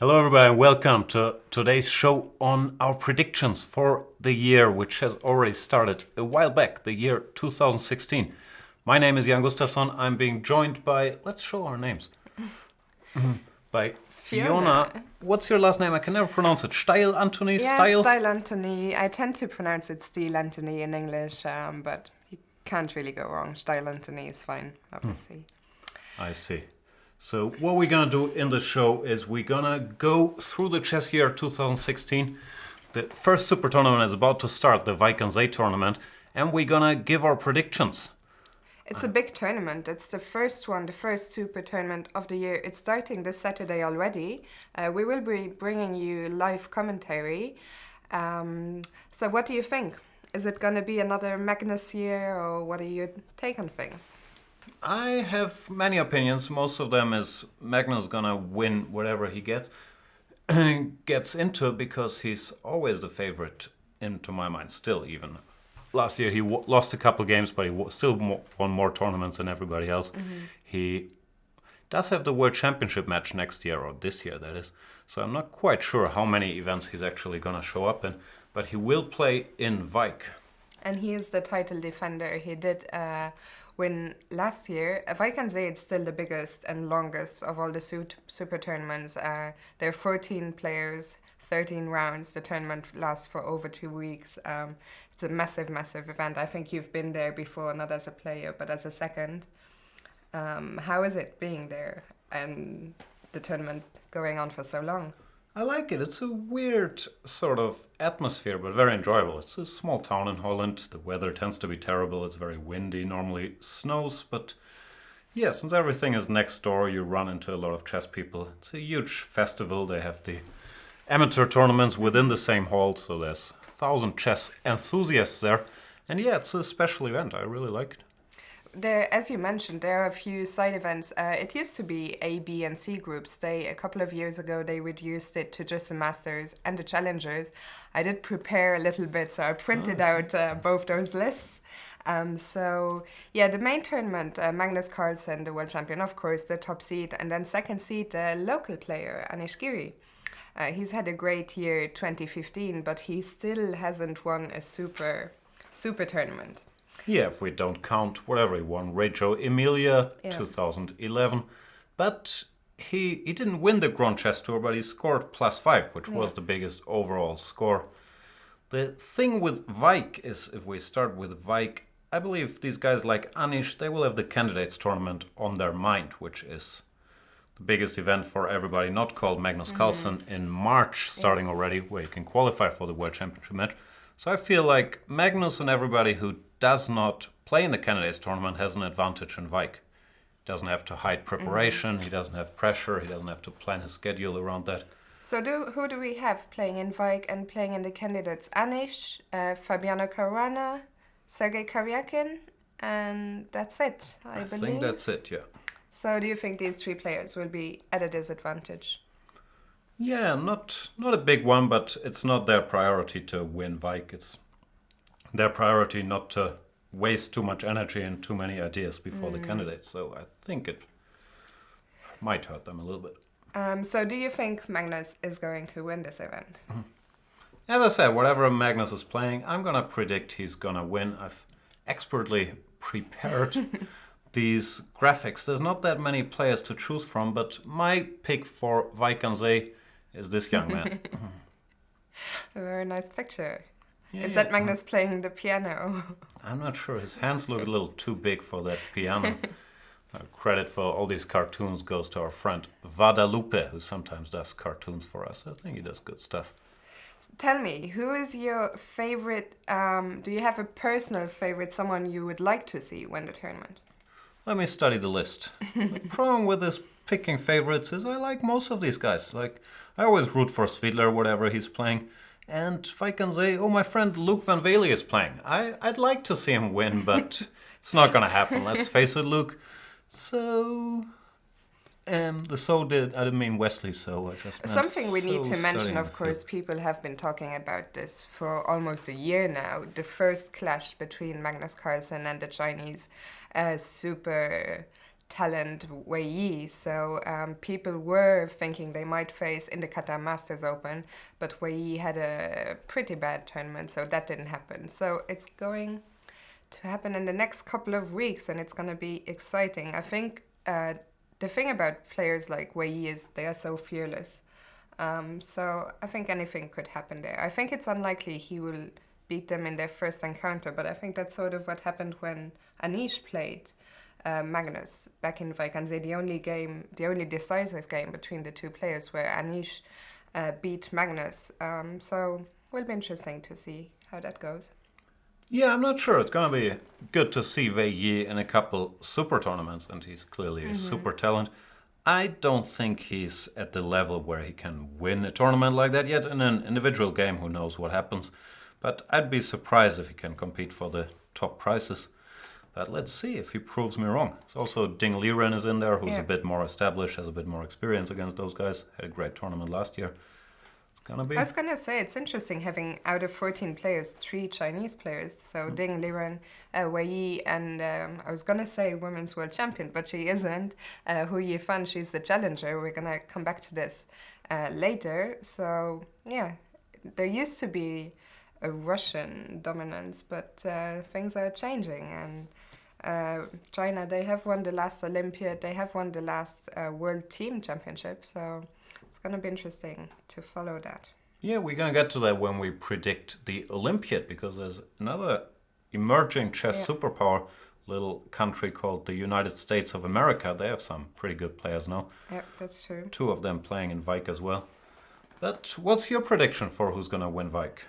Hello, everybody, and welcome to today's show on our predictions for the year, which has already started a while back, the year 2016. My name is Gustafsson. I'm being joined by, let's show our names, by Fiona. What's your last name? I can never pronounce it. Steil-Antoni? Yeah, Steil-Antoni. I tend to pronounce it Steil-Antoni in English, but you can't really go wrong. Steil-Antoni is fine, obviously. I see. So what we're going to do in the show is we're going to go through the chess year 2016. The first super tournament is about to start, the Wijk aan Zee tournament, and we're going to give our predictions. It's a big tournament. It's the first one, the first super tournament of the year. It's starting this Saturday already. We will be bringing you live commentary. So what do you think? Is it going to be another Magnus year, or what are your take on things? I have many opinions. Most of them is Magnus gonna win whatever he gets into, because he's always the favorite into my mind. Still, even last year he lost a couple games, but he still won more tournaments than everybody else. Mm-hmm. He does have the World Championship match next year, or this year that is. So I'm not quite sure how many events he's actually gonna show up in, but he will play in Wijk. And he is the title defender. He did win last year. Wijk aan Zee is still the biggest and longest of all the super tournaments. There are 14 players, 13 rounds. The tournament lasts for over 2 weeks. It's a massive, massive event. I think you've been there before, not as a player, but as a second. How is it being there and the tournament going on for so long? I like it. It's a weird sort of atmosphere, but very enjoyable. It's a small town in Holland. The weather tends to be terrible. It's very windy. Normally snows, but yeah, since everything is next door, you run into a lot of chess people. It's a huge festival. They have the amateur tournaments within the same hall, so there's 1,000 chess enthusiasts there. And yeah, it's a special event. I really like it. There, as you mentioned, there are a few side events. It used to be A, B, and C groups. A couple of years ago, they reduced it to just the Masters and the Challengers. I did prepare a little bit, so I printed out both those lists. So, yeah, the main tournament, Magnus Carlsen, the world champion, of course, the top seed, and then second seed, the local player, Anish Giri. He's had a great year, 2015, but he still hasn't won a super tournament. Yeah, if we don't count whatever he won, Reggio Emilia, 2011. But he didn't win the Grand Chess Tour, but he scored +5, which was the biggest overall score. The thing with Wijk is, if we start with Wijk, I believe these guys like Anish, they will have the Candidates Tournament on their mind, which is the biggest event for everybody, not called Magnus Carlsen, in March, starting already, where you can qualify for the World Championship match. So I feel like Magnus and everybody who does not play in the Candidates Tournament has an advantage in Wijk. He doesn't have to hide preparation, he doesn't have pressure, he doesn't have to plan his schedule around that. So who do we have playing in Wijk and playing in the Candidates? Anish, Fabiano Caruana, Sergei Karyakin, and that's it, I believe. I think that's it, yeah. So do you think these three players will be at a disadvantage? Yeah, not a big one, but it's not their priority to win Wijk. It's their priority not to waste too much energy and too many ideas before the candidates. So I think it might hurt them a little bit. So do you think Magnus is going to win this event? As I said, whatever Magnus is playing, I'm going to predict he's going to win. I've expertly prepared these graphics. There's not that many players to choose from, but my pick for Wijk aan Zee is this young man. A very nice picture. Yeah, is that Magnus playing the piano? I'm not sure. His hands look a little too big for that piano. Credit for all these cartoons goes to our friend Guadalupe, who sometimes does cartoons for us. I think he does good stuff. Tell me, who is your favorite? Do you have a personal favorite, someone you would like to see win the tournament? Let me study the list. The problem with this picking favorites is I like most of these guys. Like, I always root for Svidler, whatever he's playing. And Wijk aan Zee, my friend Luke Van Vele is playing. I'd like to see him win, but it's not going to happen. Let's face it, Luke. So, I didn't mean Wesley, so I just meant something we need to mention, studying. of course, people have been talking about this for almost a year now. The first clash between Magnus Carlsen and the Chinese super talent Wei Yi. So people were thinking they might face in the Qatar Masters Open, but Wei Yi had a pretty bad tournament, so that didn't happen. So it's going to happen in the next couple of weeks, and it's going to be exciting. I think the thing about players like Wei Yi is they are so fearless. So I think anything could happen there. I think it's unlikely he will beat them in their first encounter, but I think that's sort of what happened when Anish played Magnus back in Vaikanze, the only decisive game between the two players where Anish beat Magnus. So it will be interesting to see how that goes. Yeah, I'm not sure. It's going to be good to see Wei Yi in a couple super tournaments, and he's clearly a super talent. I don't think he's at the level where he can win a tournament like that yet. In an individual game, who knows what happens. But I'd be surprised if he can compete for the top prizes. But let's see if he proves me wrong. It's also Ding Liren is in there, who's a bit more established, has a bit more experience against those guys. Had a great tournament last year. It's gonna be. I was gonna say it's interesting having out of 14 players, 3 Chinese players. So Ding Liren, Wei Yi, and I was gonna say women's world champion, but she isn't. Hu Yifan, she's the challenger. We're gonna come back to this later. So yeah, there used to be a Russian dominance, but things are changing. And China, they have won the last Olympiad, they have won the last World Team Championship, so it's going to be interesting to follow that. Yeah, we're going to get to that when we predict the Olympiad, because there's another emerging chess superpower, little country called the United States of America. They have some pretty good players now. Yeah, that's true. 2 of them playing in Vike as well. But what's your prediction for who's going to win Vike?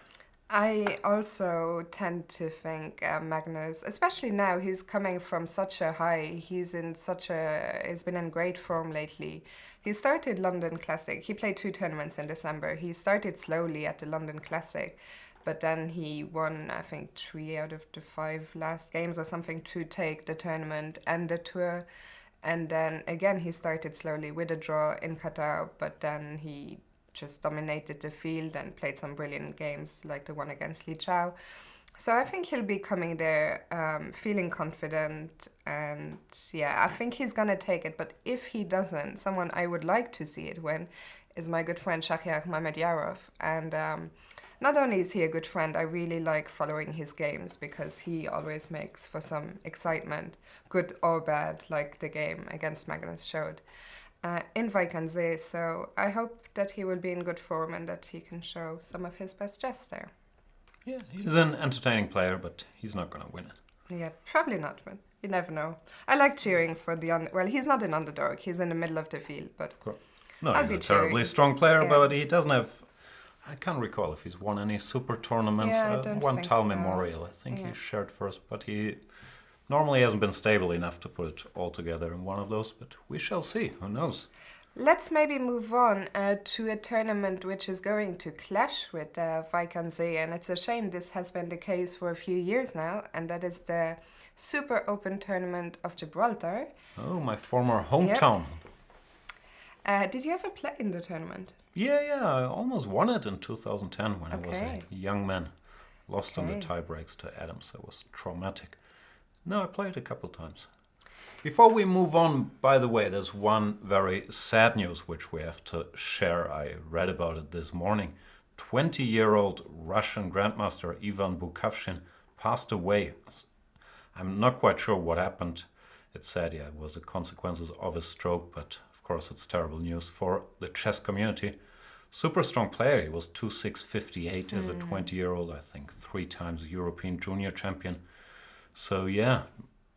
I also tend to think Magnus, especially now, he's coming from such a high. He's been in great form lately. He started London Classic. He played 2 tournaments in December. He started slowly at the London Classic, but then he won, I think, 3 out of the 5 last games or something to take the tournament and the tour. And then again, he started slowly with a draw in Qatar, but then he just dominated the field and played some brilliant games like the one against Li Chao. So I think he'll be coming there feeling confident, and yeah, I think he's gonna take it. But if he doesn't, someone I would like to see it win is my good friend Shahriar Mamedyarov. And not only is he a good friend, I really like following his games because he always makes for some excitement, good or bad, like the game against Magnus showed. In Vaikanze, so I hope that he will be in good form and that he can show some of his best chess there. Yeah, he's an entertaining player, but he's not going to win it. Yeah, probably not, but you never know. I like cheering for well, he's not an underdog, he's in the middle of the field, but no, he's a terribly strong player, but he doesn't have, I can't recall if he's won any super tournaments. One Tal Memorial, I think he shared first, but he normally hasn't been stable enough to put it all together in one of those, but we shall see. Who knows? Let's maybe move on to a tournament which is going to clash with Vaikanze, and it's a shame this has been the case for a few years now, and that is the Super Open Tournament of Gibraltar. Oh, my former hometown. Yep. Did you ever play in the tournament? Yeah, I almost won it in 2010 when I was a young man. Lost in the tie breaks to Adams. That was traumatic. No, I played a couple times. Before we move on, by the way, there's one very sad news which we have to share. I read about it this morning. 20-year-old Russian grandmaster Ivan Bukavshin passed away. I'm not quite sure what happened. It's sad, it was the consequences of a stroke, but of course it's terrible news for the chess community. Super strong player. He was 2.658 as a 20-year-old, I think 3 times European junior champion. So yeah,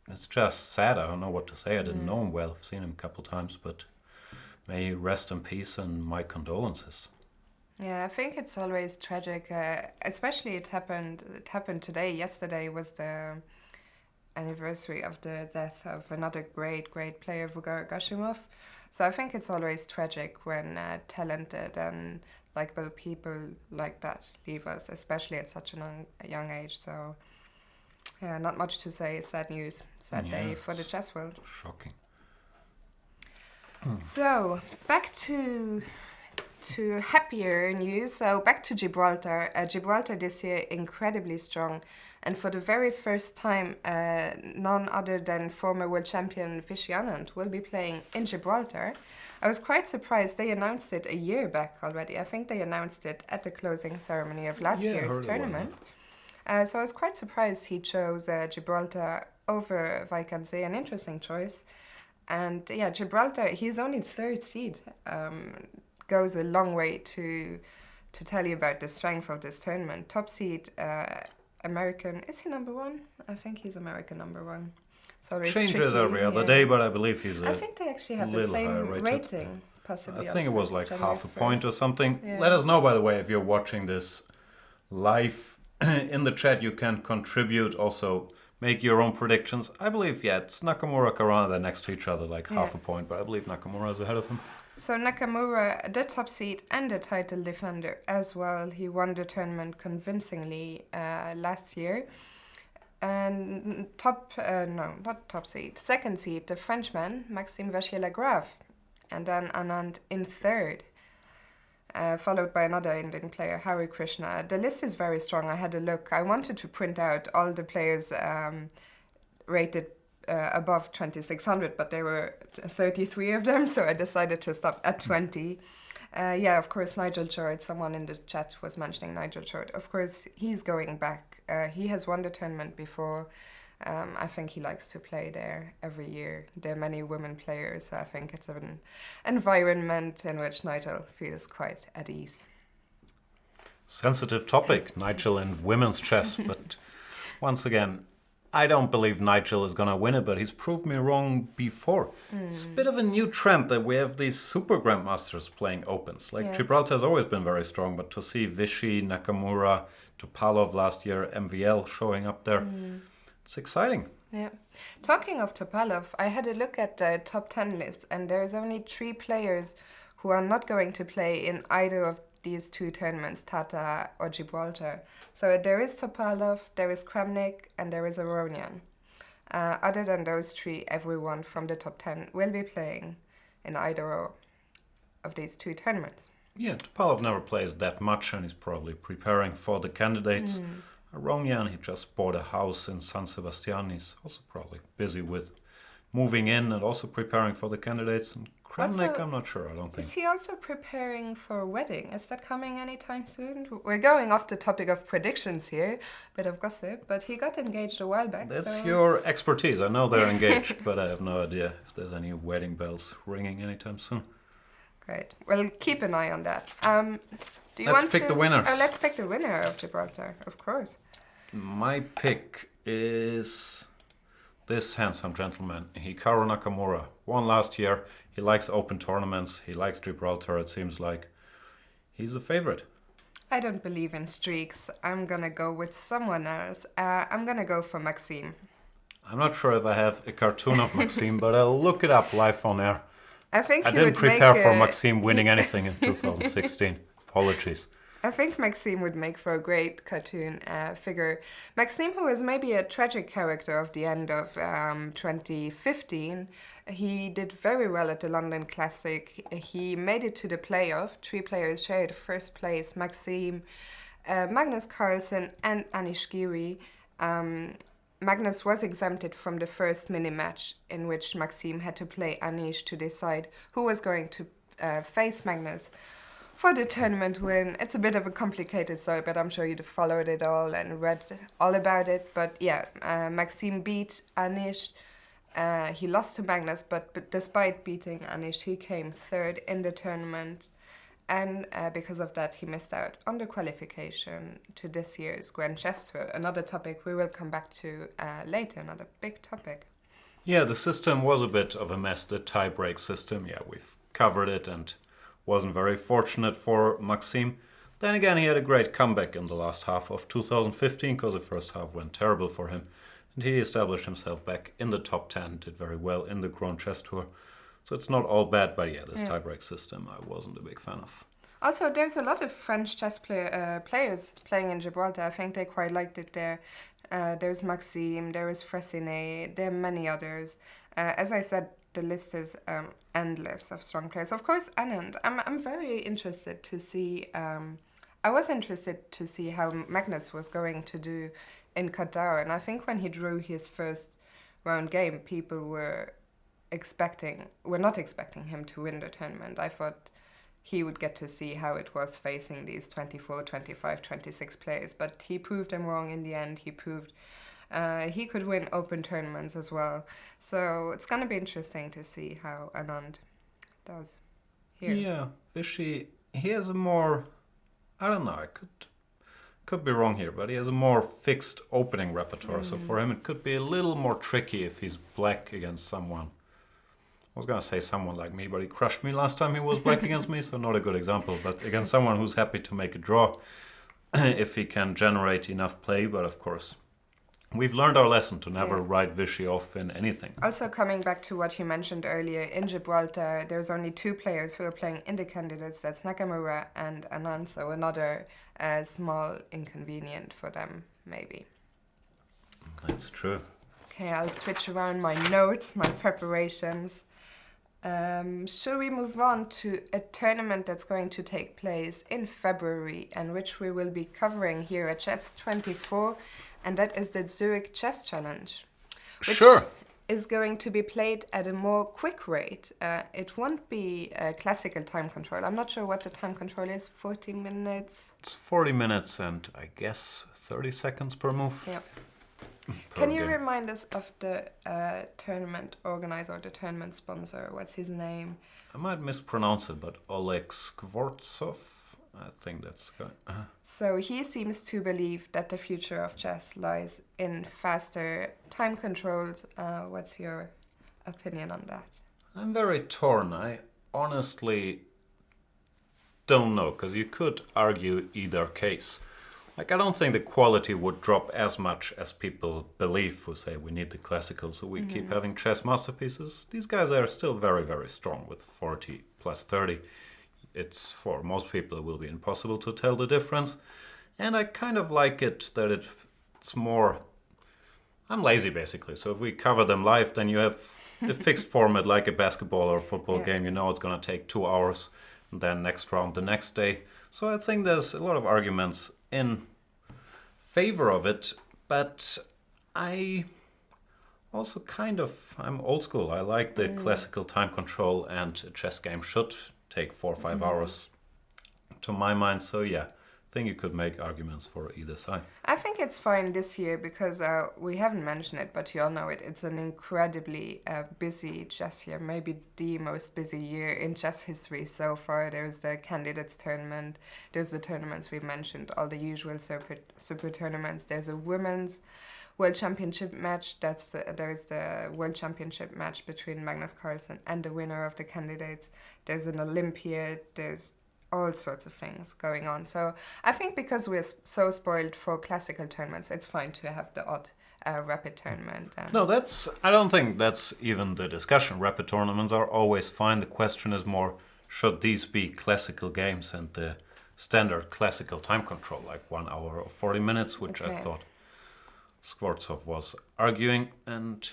it's just sad. I don't know what to say. I didn't know him well. I've seen him a couple times, but may he rest in peace and my condolences. Yeah, I think it's always tragic. Especially it happened today. Yesterday was the anniversary of the death of another great player, Vugar Gashimov. So I think it's always tragic when talented and likable people like that leave us, especially at such a young age. So yeah, not much to say. Sad news. Sad day for the chess world. Shocking. So, back to to happier news. So back to Gibraltar. Gibraltar this year incredibly strong, and for the very first time, none other than former world champion Fiona will be playing in Gibraltar. I was quite surprised. They announced it a year back already. I think they announced it at the closing ceremony of last year's tournament. So I was quite surprised he chose Gibraltar over Vaikansee, an interesting choice. And yeah, Gibraltar, he's only third seed. Goes a long way to tell you about the strength of this tournament. Top seed, American, is he number one? I think he's American number one. So changes every other day, but I believe he's I think they actually have the same rating, possibly. I think it was like half a point or something. Yeah. Let us know, by the way, if you're watching this live in the chat. You can contribute, also make your own predictions. I believe, it's Nakamura, Karana, they're next to each other, like half a point, but I believe Nakamura is ahead of him. So Nakamura, the top seed and the title defender as well. He won the tournament convincingly last year. And not top seed, second seed, the Frenchman, Maxime Vachier-Lagrave. And then Anand in third, followed by another Indian player, Hari Krishna. The list is very strong. I had a look. I wanted to print out all the players rated above 2600, but there were 33 of them, so I decided to stop at 20. Of course, Nigel Chord, someone in the chat was mentioning Nigel Chord. Of course, he's going back. He has won the tournament before. I think he likes to play there every year. There are many women players, so I think it's an environment in which Nigel feels quite at ease. Sensitive topic, Nigel and women's chess, but once again, I don't believe Nigel is going to win it, but he's proved me wrong before. It's a bit of a new trend that we have these super grandmasters playing opens. Gibraltar has always been very strong, but to see Vichy, Nakamura, Topalov last year, MVL showing up there, it's exciting. Yeah. Talking of Topalov, I had a look at the top 10 list, and there's only 3 players who are not going to play in either of these 2 tournaments, Tata or Gibraltar. So there is Topalov, there is Kramnik, and there is Aronian. Other than those 3, everyone from the top 10 will be playing in either of these 2 tournaments. Yeah, Topalov never plays that much, and he's probably preparing for the candidates. Aronian, he just bought a house in San Sebastian. He's also probably busy with moving in and also preparing for the candidates. And Kramnik, I'm not sure, I don't think. Is he also preparing for a wedding? Is that coming anytime soon? We're going off the topic of predictions here, bit of gossip, but he got engaged a while back. That's your expertise. I know they're engaged, but I have no idea if there's any wedding bells ringing anytime soon. Great. Well, keep an eye on that. Let's pick the winners. Let's pick the winner of Gibraltar, of course. My pick is this handsome gentleman, Hikaru Nakamura. Won last year. He likes open tournaments. He likes Gibraltar, it seems like. He's a favorite. I don't believe in streaks. I'm going to go with someone else. I'm going to go for Maxime. I'm not sure if I have a cartoon of Maxime, but I'll look it up live on air. I didn't prepare for Maxime winning anything in 2016. Apologies. I think Maxime would make for a great cartoon figure. Maxime, who is maybe a tragic character of the end of 2015, he did very well at the London Classic. He made it to the playoff. 3 players shared first place, Maxime, Magnus Carlsen and Anish Giri. Magnus was exempted from the first mini-match in which Maxime had to play Anish to decide who was going to face Magnus for the tournament win. It's a bit of a complicated story, but I'm sure you'd followed it all and read all about it. But Maxime beat Anish. He lost to Magnus, but despite beating Anish, he came third in the tournament. And because of that, he missed out on the qualification to this year's Grand Chess Tour. Another topic we will come back to later, another big topic. Yeah, the system was a bit of a mess, the tie-break system. Yeah, we've covered it and wasn't very fortunate for Maxime. Then again, he had a great comeback in the last half of 2015 because the first half went terrible for him. And he established himself back in the top 10, did very well in the Grand Chess Tour. So it's not all bad, but this tie-break system I wasn't a big fan of. Also, there's a lot of French chess players playing in Gibraltar. I think they quite liked it there. There's Maxime, there is Fressinet, there are many others. As I said, the list is endless of strong players. Of course, Anand. I'm very interested to see. I was interested to see how Magnus was going to do in Qatar, and I think when he drew his first round game, people were not expecting him to win the tournament. I thought he would get to see how it was facing these 24, 25, 26 players, but he proved them wrong in the end. He proved he could win open tournaments as well. So it's going to be interesting to see how Anand does here. Yeah, Vishy, he has a more, I don't know, I could be wrong here, but he has a more fixed opening repertoire. So for him, it could be a little more tricky if he's black against someone. I was going to say someone like me, but he crushed me last time he was black against me, so not a good example. But against someone who's happy to make a draw, if he can generate enough play. But of course, we've learned our lesson to never write Vishy off in anything. Also, coming back to what you mentioned earlier, in Gibraltar, there's only 2 players who are playing in the candidates. That's Nakamura and Anand, so another small inconvenience for them, maybe. That's true. Okay, I'll switch around my notes, my preparations. Shall we move on to a tournament that's going to take place in February and which we will be covering here at Chess 24, and that is the Zurich Chess Challenge, which is going to be played at a more quick rate. It won't be a classical time control. I'm not sure what the time control is, 40 minutes? It's 40 minutes and I guess 30 seconds per move. Yep. Can you remind us of the tournament organizer or the tournament sponsor? What's his name? I might mispronounce it, but Oleg Skvortsov, I think that's good. So he seems to believe that the future of chess lies in faster time controls. What's your opinion on that? I'm very torn. I honestly don't know, because you could argue either case. Like, I don't think the quality would drop as much as people believe who say we need the classical, so we keep having chess masterpieces. These guys are still very, very strong with 40 plus 30. It's, for most people, it will be impossible to tell the difference. And I kind of like it that it's more... I'm lazy, basically. So if we cover them live, then you have the fixed format like a basketball or a football game. You know it's going to take 2 hours, and then next round the next day. So I think there's a lot of arguments in favor of it, but I also I'm old school. I like the classical time control, and a chess game should take 4 or 5 hours to my mind. So yeah, I think you could make arguments for either side. I think it's fine this year because we haven't mentioned it, but you all know it. It's an incredibly busy chess year, maybe the most busy year in chess history so far. There's the candidates tournament, there's the tournaments we've mentioned, all the usual super tournaments. There's a women's World Championship match. There's the World Championship match between Magnus Carlsen and the winner of the candidates. There's an Olympiad. There's all sorts of things going on. So I think because we're so spoiled for classical tournaments, it's fine to have the odd rapid tournament. No, I don't think that's even the discussion. Rapid tournaments are always fine. The question is more, should these be classical games and the standard classical time control, like 1 hour or 40 minutes, which I thought Skvortsov was arguing. And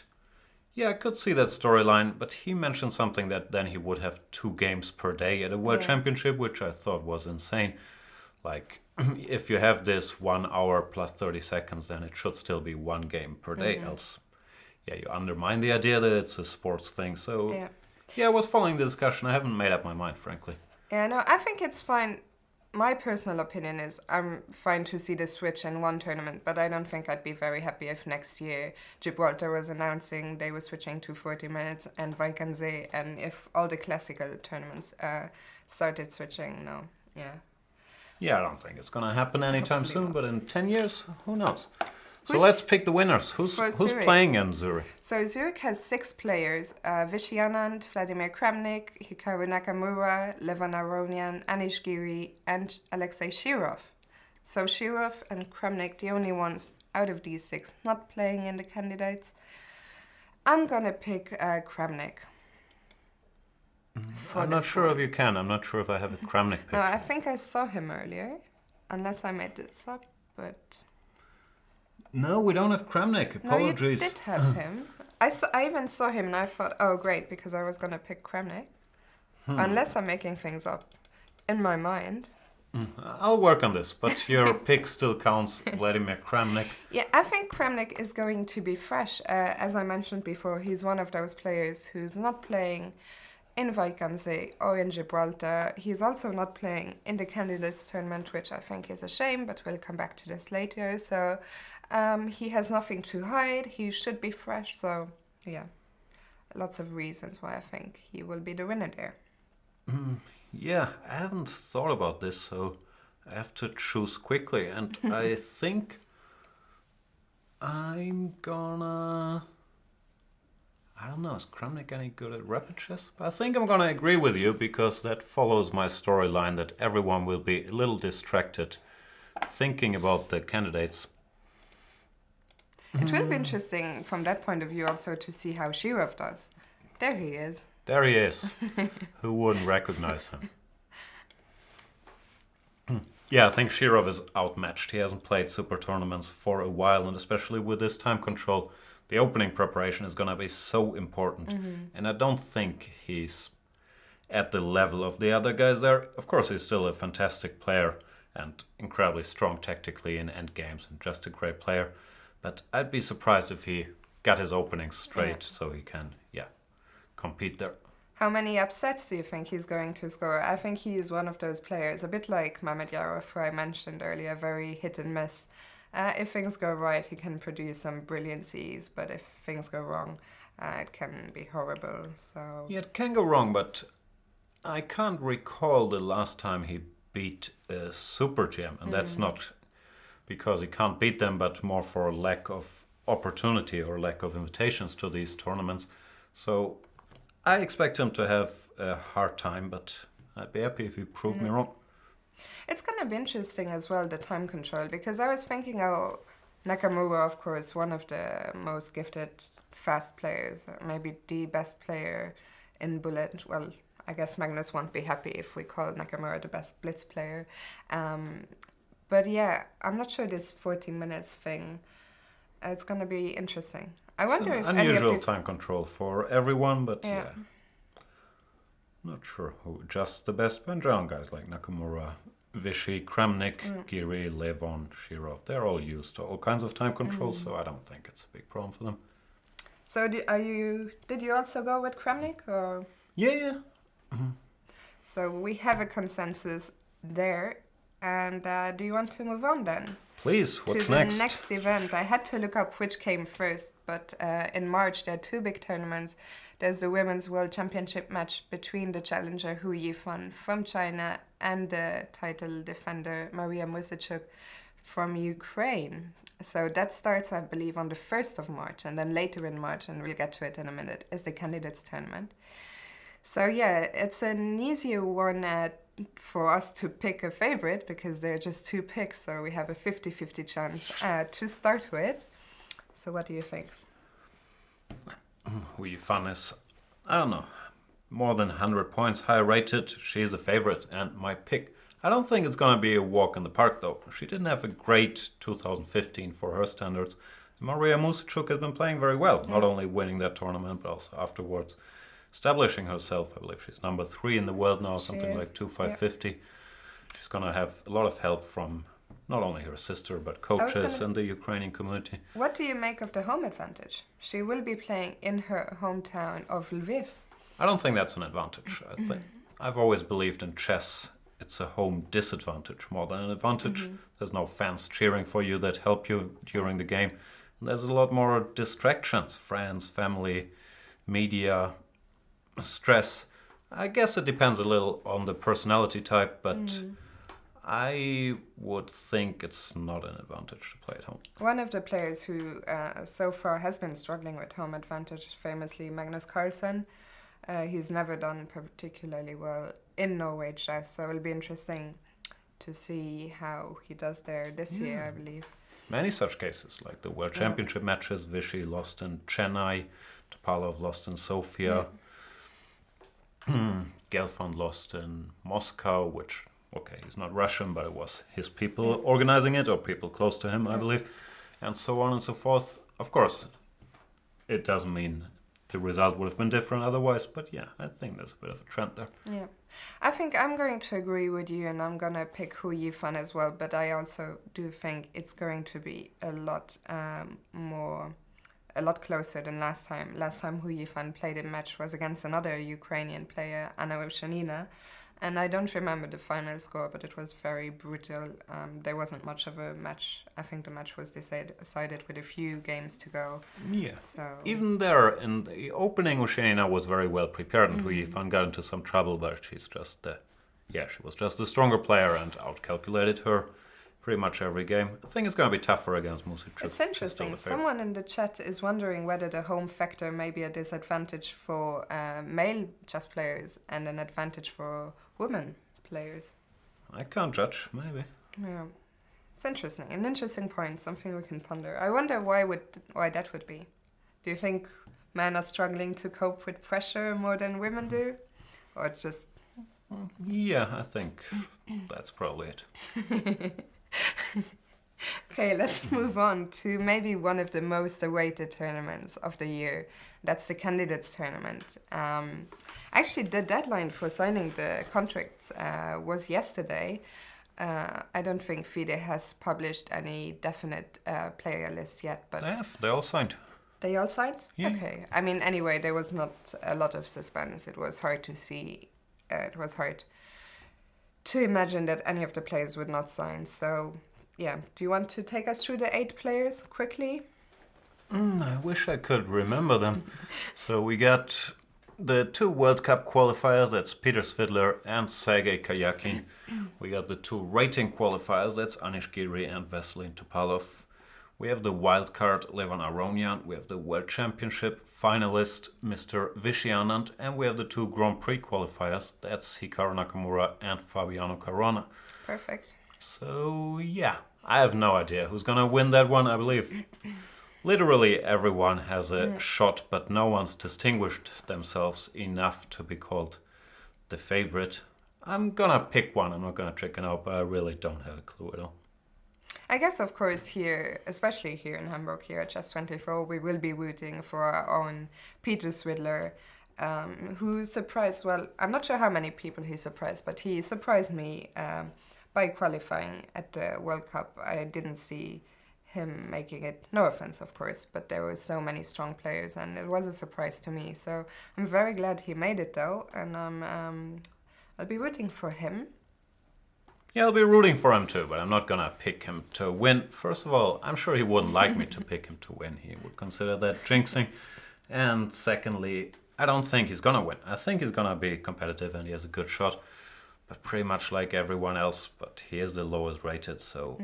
yeah, I could see that storyline, but he mentioned something that then he would have 2 games per day at a World Championship, which I thought was insane. Like, if you have this 1 hour plus 30 seconds, then it should still be 1 game per day. Else, you undermine the idea that it's a sports thing. So, I was following the discussion. I haven't made up my mind, frankly. Yeah, no, I think it's fine. My personal opinion is I'm fine to see the switch in one tournament, but I don't think I'd be very happy if next year Gibraltar was announcing they were switching to 40 minutes and Vaikanze, and if all the classical tournaments started switching. No, Yeah, I don't think it's going to happen anytime soon, but in 10 years, who knows? So let's pick the winners. Who's playing in Zurich? So Zurich has 6 players: Vishy Anand, Vladimir Kramnik, Hikaru Nakamura, Levan Aronian, Anish Giri, and Alexei Shirov. So Shirov and Kramnik, the only ones out of these 6 not playing in the candidates. I'm gonna pick Kramnik. I'm not sure if you can. I'm not sure if I have a Kramnik picture. No, I think I saw him earlier, unless I made this up, but... No, we don't have Kramnik. Apologies. No, you did have him. I even saw him and I thought, oh, great, because I was going to pick Kramnik. Unless I'm making things up in my mind. I'll work on this, but your pick still counts, Vladimir Kramnik. Yeah, I think Kramnik is going to be fresh. As I mentioned before, he's one of those players who's not playing in Vacancy or in Gibraltar. He's also not playing in the candidates tournament, which I think is a shame, but we'll come back to this later. So he has nothing to hide. He should be fresh. So yeah, lots of reasons why I think he will be the winner there. Yeah, I haven't thought about this, so I have to choose quickly. And I think I'm gonna... I don't know, is Kramnik any good at rapid chess? But I think I'm gonna agree with you, because that follows my storyline that everyone will be a little distracted thinking about the candidates. It will be interesting from that point of view also to see how Shirov does. There he is. There he is. Who wouldn't recognize him? Yeah, I think Shirov is outmatched. He hasn't played super tournaments for a while, and especially with this time control, the opening preparation is going to be so important. And I don't think he's at the level of the other guys there. Of course, he's still a fantastic player and incredibly strong tactically in end games and just a great player. But I'd be surprised if he got his openings straight so he can, compete there. How many upsets do you think he's going to score? I think he is one of those players, a bit like Mamedyarov, who I mentioned earlier, very hit and miss. If things go right, he can produce some brilliancies, but if things go wrong, it can be horrible. So yeah, it can go wrong, but I can't recall the last time he beat a super gem, and that's not because he can't beat them, but more for lack of opportunity or lack of invitations to these tournaments. So I expect him to have a hard time, but I'd be happy if he proved me wrong. it's going to be interesting as well, the time control, because I was thinking, Nakamura, of course, one of the most gifted fast players, maybe the best player in bullet. Well, I guess Magnus won't be happy if we call Nakamura the best blitz player. But yeah, I'm not sure this 14 minutes thing, it's going to be interesting. I wonder if unusual any of these... time control for everyone, but yeah. Not sure who. Just the best Benjamin guys like Nakamura, Vichy, Kramnik, Giri, Levon, Shirov. They're all used to all kinds of time control, so I don't think it's a big problem for them. So did you also go with Kramnik, or? Yeah. So we have a consensus there. And do you want to move on then? Please, what's to next? The next event. I had to look up which came first, but in March there are two big tournaments. There's the Women's World Championship match between the challenger Hu Yifan from China and the title defender Maria Musachuk from Ukraine. So that starts, I believe, on the 1st of March, and then later in March, and we'll get to it in a minute, is the candidates tournament. So yeah, it's an easier one for us to pick a favorite, because there are just two picks, so we have a 50-50 chance to start with. So what do you think? Hu Yifan is, I don't know, more than 100 points high rated. She's a favorite and my pick. I don't think it's going to be a walk in the park, though. She didn't have a great 2015 for her standards. Maria Musachuk has been playing very well, not only winning that tournament, but also afterwards establishing herself. I believe she's number 3 in the world now, something like 2550. She's going to have a lot of help from not only her sister, but coaches and the Ukrainian community. What do you make of the home advantage? She will be playing in her hometown of Lviv. I don't think that's an advantage. I've always believed in chess, it's a home disadvantage more than an advantage. There's no fans cheering for you that help you during the game. And there's a lot more distractions, friends, family, media, stress. I guess it depends a little on the personality type, but I would think it's not an advantage to play at home. One of the players who so far has been struggling with home advantage, famously Magnus Carlsen, he's never done particularly well in Norway chess, so it'll be interesting to see how he does there this year, I believe. Many such cases, like the World Championship matches, Vichy lost in Chennai, Topalov lost in Sofia, Gelfand lost in Moscow, which, okay, he's not Russian, but it was his people organizing it, or people close to him, I believe, and so on and so forth. Of course, it doesn't mean the result would have been different otherwise. But yeah, I think there's a bit of a trend there. Yeah. I think I'm going to agree with you, and I'm going to pick Hu Yifan as well, but I also do think it's going to be a lot closer than last time. Last time Hu Yifan played a match was against another Ukrainian player, Anna Ovsyanina, and I don't remember the final score, but it was very brutal. There wasn't much of a match. I think the match was decided with a few games to go. Yeah. So Even there, in the opening, Ovsyanina was very well prepared, and Hu Yifan got into some trouble, but she's just, she was just the stronger player and outcalculated her pretty much every game. I think it's going to be tougher against Music. it's interesting. Someone in the chat is wondering whether the home factor may be a disadvantage for male chess players and an advantage for women players. I can't judge, maybe. Yeah, it's interesting. An interesting point, something we can ponder. I wonder why that would be. Do you think men are struggling to cope with pressure more than women do? Or just... Yeah, I think that's probably it. Okay, let's move on to maybe one of the most awaited tournaments of the year. That's the Candidates Tournament. Actually, the deadline for signing the contracts was yesterday. I don't think FIDE has published any definite player list yet, but... They all signed. They all signed? Yeah. Okay. I mean, anyway, there was not a lot of suspense. It was hard to see. It was hard to imagine that any of the players would not sign. So, yeah. Do you want to take us through the 8 players quickly? I wish I could remember them. So we got the 2 World Cup qualifiers, that's Peter Svidler and Sergei Karyakin. We got the 2 rating qualifiers, that's Anish Giri and Veselin Topalov. We have the wild card, Levan Aronian. We have the World Championship finalist, Mr. Vishy Anand. And we have the 2 Grand Prix qualifiers, that's Hikaru Nakamura and Fabiano Caruana. Perfect. So, yeah, I have no idea who's going to win that one, I believe. Literally everyone has a shot, but no one's distinguished themselves enough to be called the favorite. I'm going to pick one. I'm not going to chicken out, but I really don't have a clue at all. I guess, of course, here, especially here in Hamburg, here at Chess24, we will be rooting for our own Peter Svidler, who surprised, well, I'm not sure how many people he surprised, but he surprised me by qualifying at the World Cup. I didn't see him making it, no offense, of course, but there were so many strong players, and it was a surprise to me. So I'm very glad he made it, though, and I'll be rooting for him. Yeah, I'll be rooting for him too, but I'm not going to pick him to win. First of all, I'm sure he wouldn't like me to pick him to win. He would consider that jinxing. And secondly, I don't think he's going to win. I think he's going to be competitive and he has a good shot, but pretty much like everyone else. But he is the lowest rated, so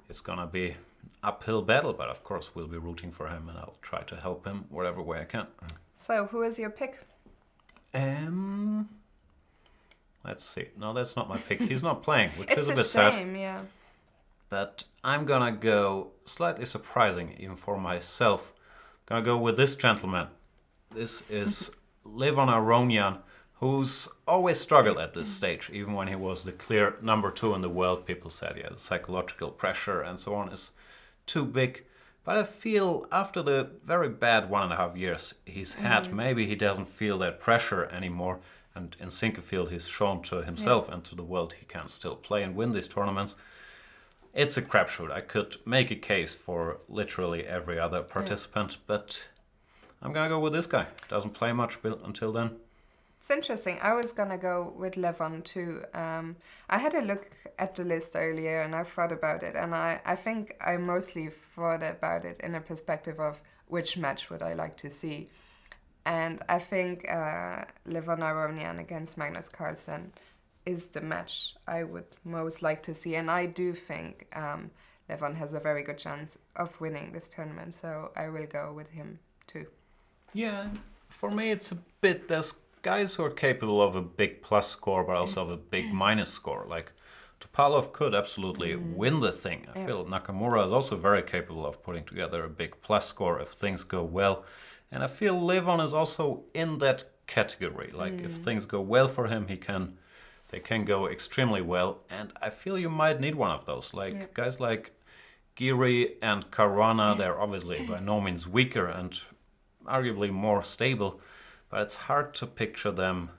it's going to be an uphill battle. But of course, we'll be rooting for him and I'll try to help him whatever way I can. So, who is your pick? Let's see. No, that's not my pick. He's not playing, which It's is a a bit sad. shame, yeah. But I'm gonna go slightly surprising, even for myself. Gonna go with this gentleman. This is Levan Aronian, who's always struggled at this stage. Even when he was the clear number 2 in the world, people said, yeah, the psychological pressure and so on is too big. But I feel after the very bad 1.5 years he's had, maybe he doesn't feel that pressure anymore. And in Sinquefield, he's shown to himself and to the world he can still play and win these tournaments. It's a crapshoot. I could make a case for literally every other participant, but I'm going to go with this guy. Doesn't play much until then. It's interesting. I was going to go with Levan too. I had a look at the list earlier and I thought about it. And I think I mostly thought about it in a perspective of which match would I like to see. And I think Levan Aronian against Magnus Carlsen is the match I would most like to see. And I do think Levan has a very good chance of winning this tournament. So I will go with him too. Yeah, for me it's a bit, there's guys who are capable of a big plus score, but also of a big minus score. Like Topalov could absolutely win the thing. I feel Nakamura is also very capable of putting together a big plus score if things go well. And I feel Levan is also in that category. Like if things go well for him, they can go extremely well. And I feel you might need one of those. Like guys like Giri and Caruana, they're obviously by no means weaker and arguably more stable, but it's hard to picture them.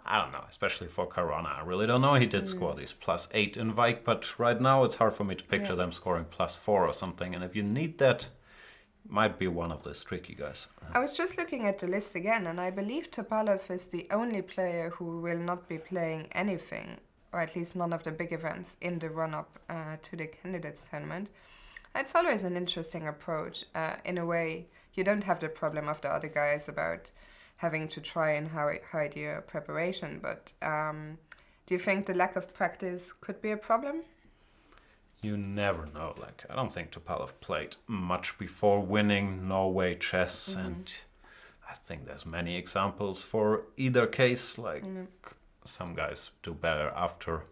I don't know, especially for Caruana. I really don't know. He did score these +8 in Vike, but right now it's hard for me to picture them scoring +4 or something. And if you need that, might be one of the tricky guys. I was just looking at the list again, and I believe Topalov is the only player who will not be playing anything, or at least none of the big events, in the run-up to the candidates tournament. It's always an interesting approach. In a way, you don't have the problem of the other guys about having to try and hide your preparation, but do you think the lack of practice could be a problem? You never know. Like, I don't think Topalov played much before winning Norway chess, and I think there's many examples for either case. Like, some guys do better after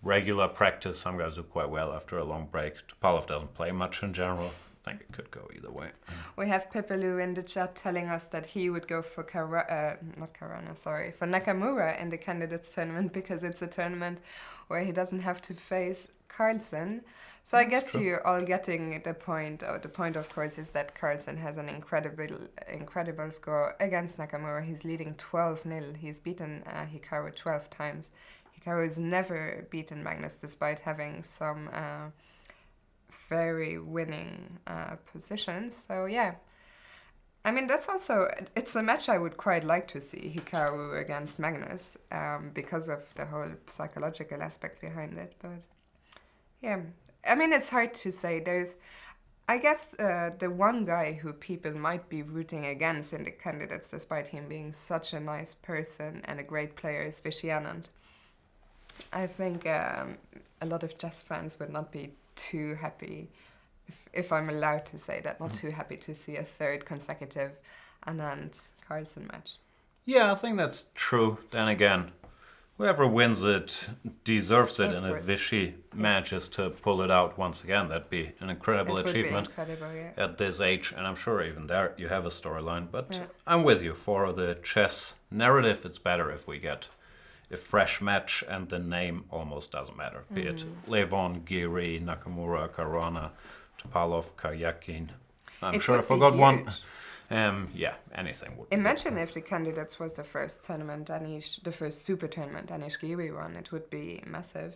regular practice. Some guys do quite well after a long break. Topalov doesn't play much in general. I think it could go either way. We have Pepelu in the chat telling us that he would go for for Nakamura in the candidates tournament because it's a tournament where he doesn't have to face Carlsen. So I guess you're all getting the point. The point, of course, is that Carlsen has an incredible score against Nakamura. He's leading 12-0. He's beaten Hikaru 12 times. Hikaru has never beaten Magnus despite having some very winning positions. So yeah, I mean, that's also, it's a match I would quite like to see, Hikaru against Magnus, because of the whole psychological aspect behind it. But yeah, I mean, it's hard to say. I guess the one guy who people might be rooting against in the candidates, despite him being such a nice person and a great player, is Vishianand. I think a lot of chess fans would not be too happy, if I'm allowed to say that, not too happy to see a third consecutive Anand-Carlsen match. Yeah, I think that's true. Then again, whoever wins it deserves it, and if Vichy manages to pull it out once again, that'd be an incredible achievement at this age, and I'm sure even there you have a storyline. But I'm with you. For the chess narrative, it's better if we get a fresh match, and the name almost doesn't matter. Be it Levon, Giri, Nakamura, Caruana, Topalov, Karyakin. I'm sure I forgot one. Yeah, anything would. Imagine if the candidates was the first tournament, the first super tournament Anish Giri won. It would be massive.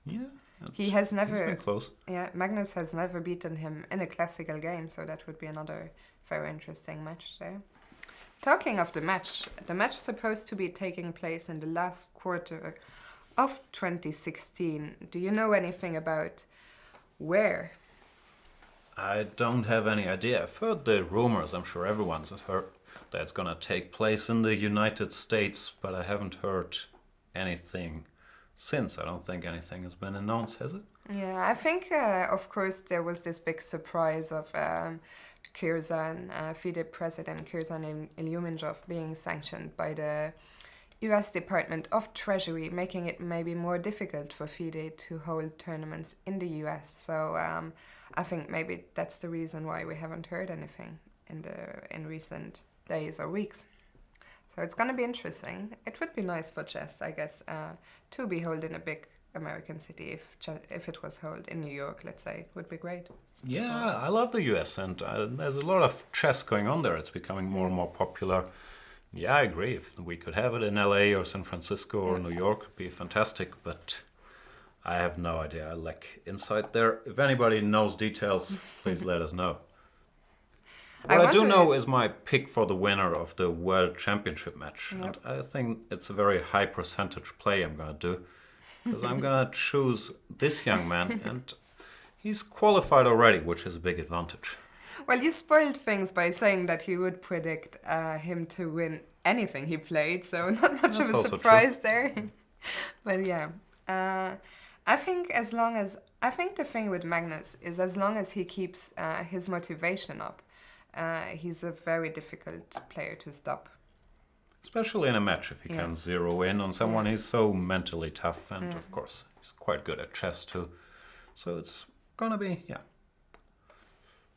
Yeah, he's been close. Yeah, Magnus has never beaten him in a classical game, so that would be another very interesting match there. Talking of the match is supposed to be taking place in the last quarter of 2016. Do you know anything about where? I don't have any idea. I've heard the rumors. I'm sure everyone's heard that it's going to take place in the United States, but I haven't heard anything since. I don't think anything has been announced, has it? Yeah, I think, of course, there was this big surprise of Kyrgyzstan, FIDE president Kyrgyzstan Ilyuminov being sanctioned by the US Department of Treasury, making it maybe more difficult for FIDE to hold tournaments in the US. So I think maybe that's the reason why we haven't heard anything in recent days or weeks. So it's going to be interesting. It would be nice for chess, I guess, to be held in a big American city. If it was held in New York, let's say, it would be great. Yeah, I love the US, and there's a lot of chess going on there. It's becoming more and more popular. Yeah, I agree. If we could have it in LA or San Francisco or New York, it'd be fantastic, but I have no idea. I lack insight there. If anybody knows details, please let us know. What I do know is my pick for the winner of the World Championship match. Yep. And I think it's a very high percentage play I'm going to do, because I'm going to choose this young man, and he's qualified already, which is a big advantage. Well, you spoiled things by saying that you would predict him to win anything he played, so not much of a surprise there. But yeah, I think the thing with Magnus is, as long as he keeps his motivation up, he's a very difficult player to stop. Especially in a match, if he can zero in on someone. He's so mentally tough, and of course, he's quite good at chess too. So it's gonna be,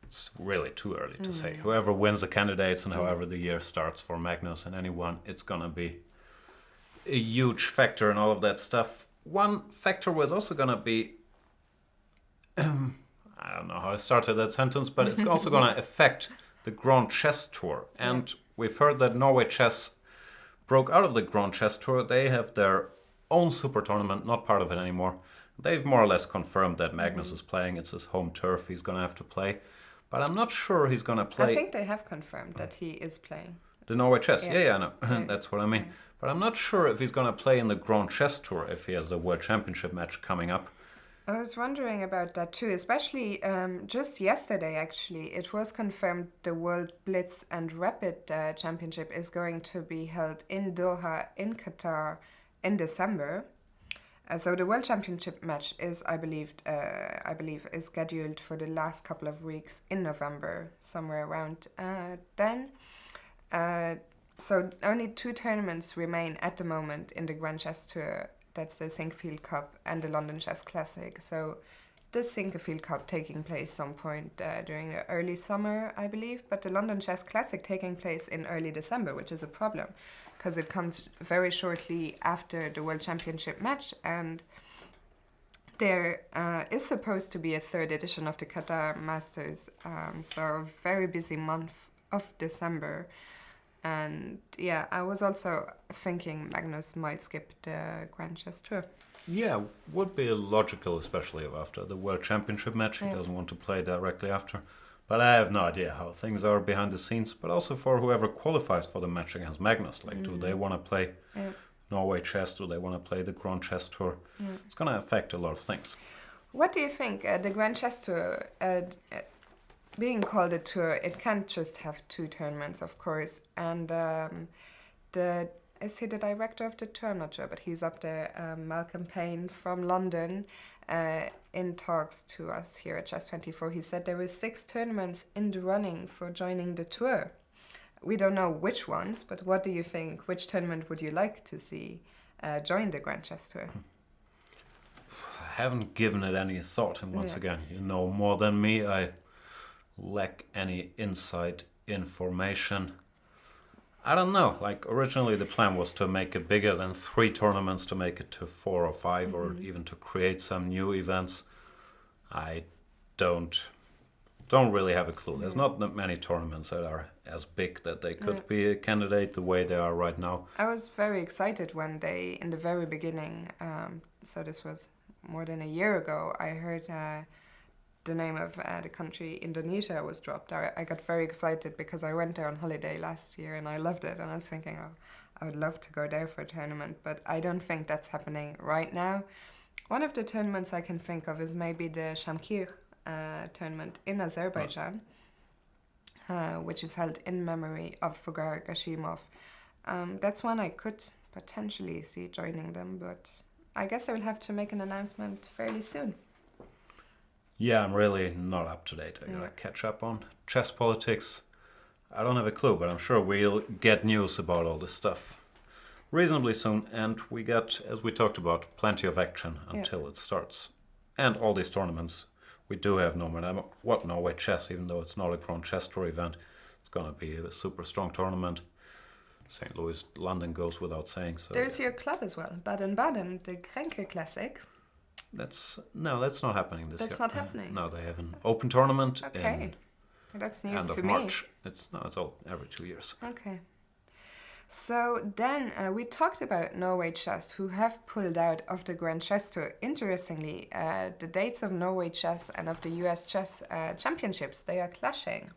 it's really too early to say. Whoever wins the candidates and however the year starts for Magnus and anyone, it's gonna be a huge factor in all of that stuff. One factor was also gonna be, I I don't know how I started that sentence, but it's also going to affect the Grand Chess Tour. And we've heard that Norway Chess broke out of the Grand Chess Tour. They have their own super tournament, not part of it anymore. They've more or less confirmed that Magnus is playing. It's his home turf. He's going to have to play. But I'm not sure he's going to play. I think they have confirmed that he is playing. The Norway Chess? Yeah, I know. Yeah. That's what I mean. But I'm not sure if he's going to play in the Grand Chess Tour if he has the World Championship match coming up. I was wondering about that too, especially just yesterday actually. It was confirmed the World Blitz and Rapid Championship is going to be held in Doha in Qatar in December. So the World Championship match is, I believe, is scheduled for the last couple of weeks in November, somewhere around then. So only 2 tournaments remain at the moment in the Grand Chess Tour. That's the Sinquefield Cup and the London Chess Classic. So the Sinquefield Cup taking place some point during the early summer, I believe, but the London Chess Classic taking place in early December, which is a problem because it comes very shortly after the World Championship match, and there is supposed to be a 3rd edition of the Qatar Masters, so a very busy month of December. And yeah, I was also thinking Magnus might skip the Grand Chess Tour. Yeah, would be logical, especially after the World Championship match. He doesn't want to play directly after. But I have no idea how things are behind the scenes. But also for whoever qualifies for the match against Magnus. Like, do they want to play Norway Chess? Do they want to play the Grand Chess Tour? It's going to affect a lot of things. What do you think? The Grand Chess Tour, being called a tour, it can't just have 2 tournaments, of course. And is he the director of the tour? I'm not sure, but he's up there, Malcolm Payne from London, in talks to us here at Chess24. He said there were 6 tournaments in the running for joining the tour. We don't know which ones, but what do you think? Which tournament would you like to see join the Grand Chess Tour? I haven't given it any thought, and once again, you know more than me. I lack any inside information. I don't know. Like, originally the plan was to make it bigger than 3 tournaments, to make it to 4 or 5, or even to create some new events. I don't really have a clue. There's not that many tournaments that are as big that they could be a candidate the way they are right now. I was very excited when they, in the very beginning, so this was more than a year ago, I heard the name of the country, Indonesia, was dropped. I got very excited because I went there on holiday last year and I loved it. And I was thinking, oh, I would love to go there for a tournament, but I don't think that's happening right now. One of the tournaments I can think of is maybe the Shamkir tournament in Azerbaijan, which is held in memory of Fugar Gashimov. That's one I could potentially see joining them, but I guess I will have to make an announcement fairly soon. Yeah, I'm really not up to date. I gotta catch up on chess politics. I don't have a clue, but I'm sure we'll get news about all this stuff reasonably soon. And we get, as we talked about, plenty of action until it starts. And all these tournaments, we do have no matter what Norway Chess, even though it's not a Grand Chess Tour event, it's gonna be a super strong tournament. St. Louis, London goes without saying. So there's your club as well, Baden-Baden, the Grenke Classic. That's not happening this year. That's not happening. No, they have an open tournament. Okay, that's news end to of me. March. It's all every 2 years. Okay. So then we talked about Norway Chess, who have pulled out of the Grand Chess Tour. Interestingly, the dates of Norway Chess and of the US Chess Championships, they are clashing.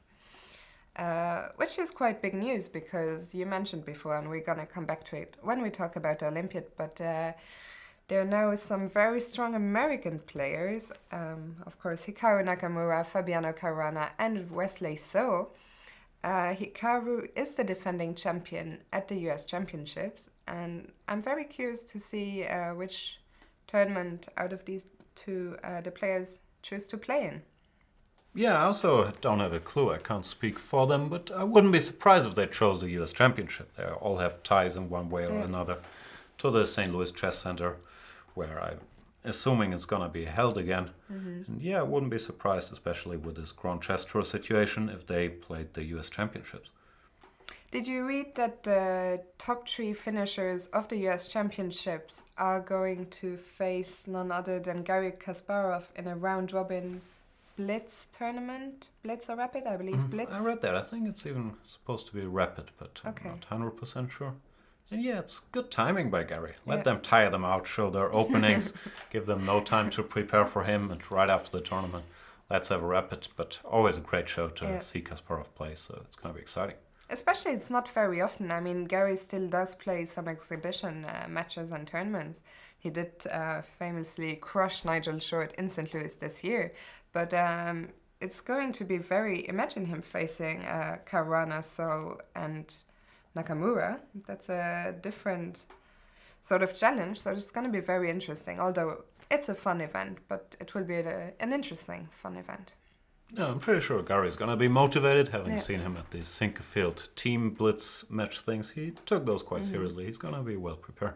Which is quite big news because you mentioned before, and we're going to come back to it when we talk about the Olympiad, but there are now some very strong American players, of course, Hikaru Nakamura, Fabiano Caruana, and Wesley So. Hikaru is the defending champion at the US Championships, and I'm very curious to see which tournament out of these 2 the players choose to play in. Yeah, I also don't have a clue. I can't speak for them, but I wouldn't be surprised if they chose the US Championship. They all have ties in one way or another to the St. Louis Chess Center, where I'm assuming it's going to be held again. And yeah, I wouldn't be surprised, especially with this Grand Chess Tour situation, if they played the US Championships. Did you read that the top 3 finishers of the US Championships are going to face none other than Garry Kasparov in a round-robin Blitz tournament. Blitz or Rapid? I believe Blitz. I read that. I think it's even supposed to be Rapid, but Okay. I'm not 100% sure. And yeah, it's good timing by Gary. Let them tire them out, show their openings, give them no time to prepare for him, and right after the tournament, let's have a Rapid. But always a great show to see Kasparov play, so it's going to be exciting. Especially, it's not very often. I mean, Gary still does play some exhibition matches and tournaments. He did famously crush Nigel Short in St. Louis this year. But it's going to be imagine him facing Caruana, So and Nakamura. That's a different sort of challenge. So it's going to be very interesting. Although it's a fun event, but it will be an interesting, fun event. No, I'm pretty sure Gary's going to be motivated, having seen him at the Sinkerfield team blitz match things. He took those quite seriously. He's going to be well prepared.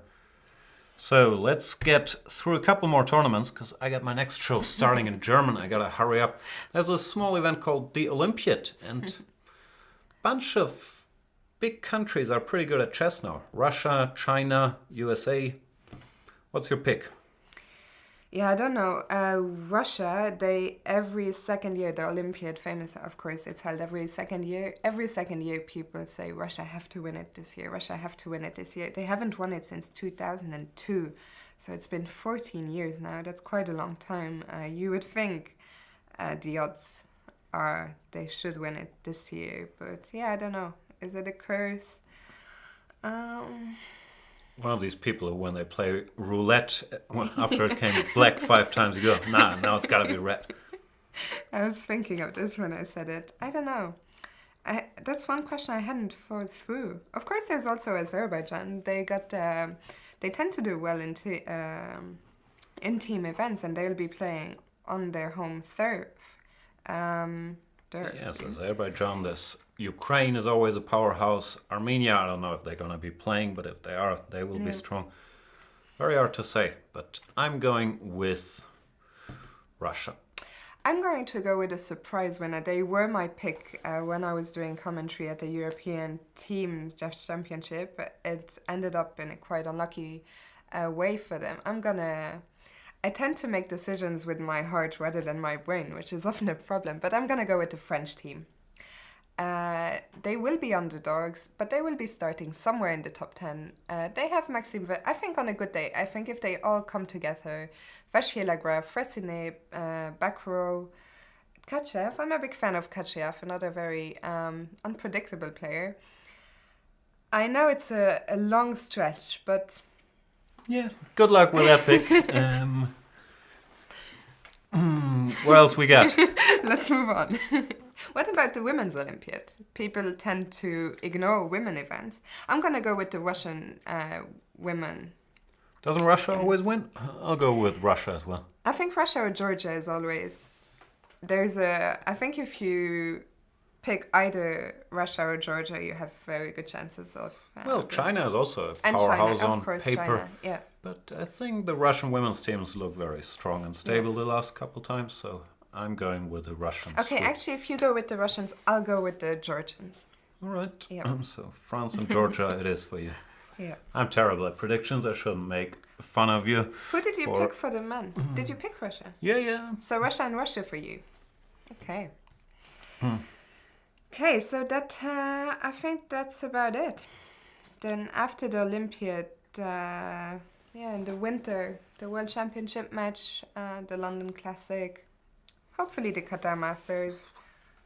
So let's get through a couple more tournaments, because I got my next show starting in German. I got to hurry up. There's a small event called the Olympiad, and a bunch of big countries are pretty good at chess now. Russia, China, USA. What's your pick? Yeah, I don't know. Russia, every second year, the Olympiad, famous, of course, it's held every second year. Every second year, people say, Russia have to win it this year. Russia have to win it this year. They haven't won it since 2002. So it's been 14 years now. That's quite a long time. You would think the odds are they should win it this year. But yeah, I don't know. Is it a curse? One of these people who, when they play roulette, after it came black 5 times, you go, now it's got to be red. I was thinking of this when I said it. I don't know. That's one question I hadn't thought through. Of course, there's also Azerbaijan. They tend to do well in team events, and they'll be playing on their home turf. Yes, Azerbaijan. Ukraine is always a powerhouse. Armenia, I don't know if they're going to be playing, but if they are, they will be strong. Very hard to say, but I'm going with Russia. I'm going to go with a surprise winner. They were my pick when I was doing commentary at the European Teams Championship. It ended up in a quite unlucky way for them. I tend to make decisions with my heart rather than my brain, which is often a problem, but I'm going to go with the French team. They will be underdogs, but they will be starting somewhere in the top 10. They have Maxime, I think on a good day, I think if they all come together, Vachier-Lagrave, Fressinet, back row, Kachev, I'm a big fan of Kachev, another very unpredictable player. I know it's a long stretch, but... Yeah, good luck with that pick. What else we got? Let's move on. What about the Women's Olympiad? People tend to ignore women events. I'm going to go with the Russian women. Doesn't Russia always win? I'll go with Russia as well. I think Russia or Georgia is always... I think if you pick either Russia or Georgia, you have very good chances of... China is also a powerhouse on paper. China, yeah. But I think the Russian women's teams look very strong and stable the last couple times, so I'm going with the Russians. Okay, actually, if you go with the Russians, I'll go with the Georgians. All right. Yeah. So France and Georgia it is for you. Yeah. I'm terrible at predictions. I shouldn't make fun of you. Who did you pick for the men? Did you pick Russia? Yeah. So Russia and Russia for you. Okay. Okay, so that I think that's about it. Then after the Olympiad, in the winter, the World Championship match, the London Classic, hopefully the Qatar Masters.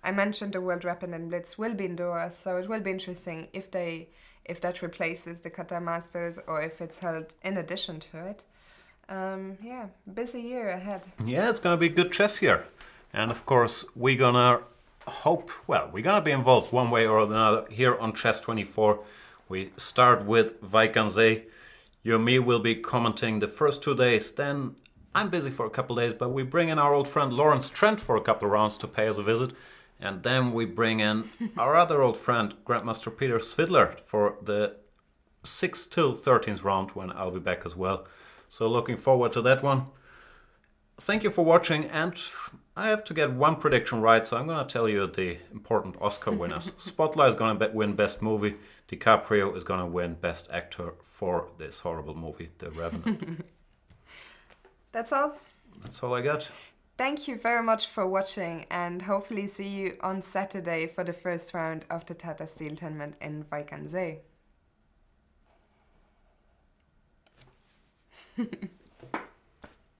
I mentioned the World Rapid and Blitz will be in Doha, so it will be interesting if that replaces the Qatar Masters or if it's held in addition to it. Busy year ahead. Yeah, it's going to be a good chess year. And of course, we're going to be involved one way or another here on Chess 24. We start with Vaikanze. You and me will be commenting the first 2 days. Then I'm busy for a couple of days, but we bring in our old friend Lawrence Trent for a couple of rounds to pay us a visit. And then we bring in our other old friend, Grandmaster Peter Svidler, for the 6th till 13th round when I'll be back as well. So looking forward to that one. Thank you for watching, and I have to get one prediction right, so I'm going to tell you the important Oscar winners. Spotlight is going to win Best Movie. DiCaprio is going to win Best Actor for this horrible movie, The Revenant. That's all? That's all I got. thank you very much for watching, and hopefully see you on Saturday for the first round of the Tata Steel tournament in Wijk aan Zee.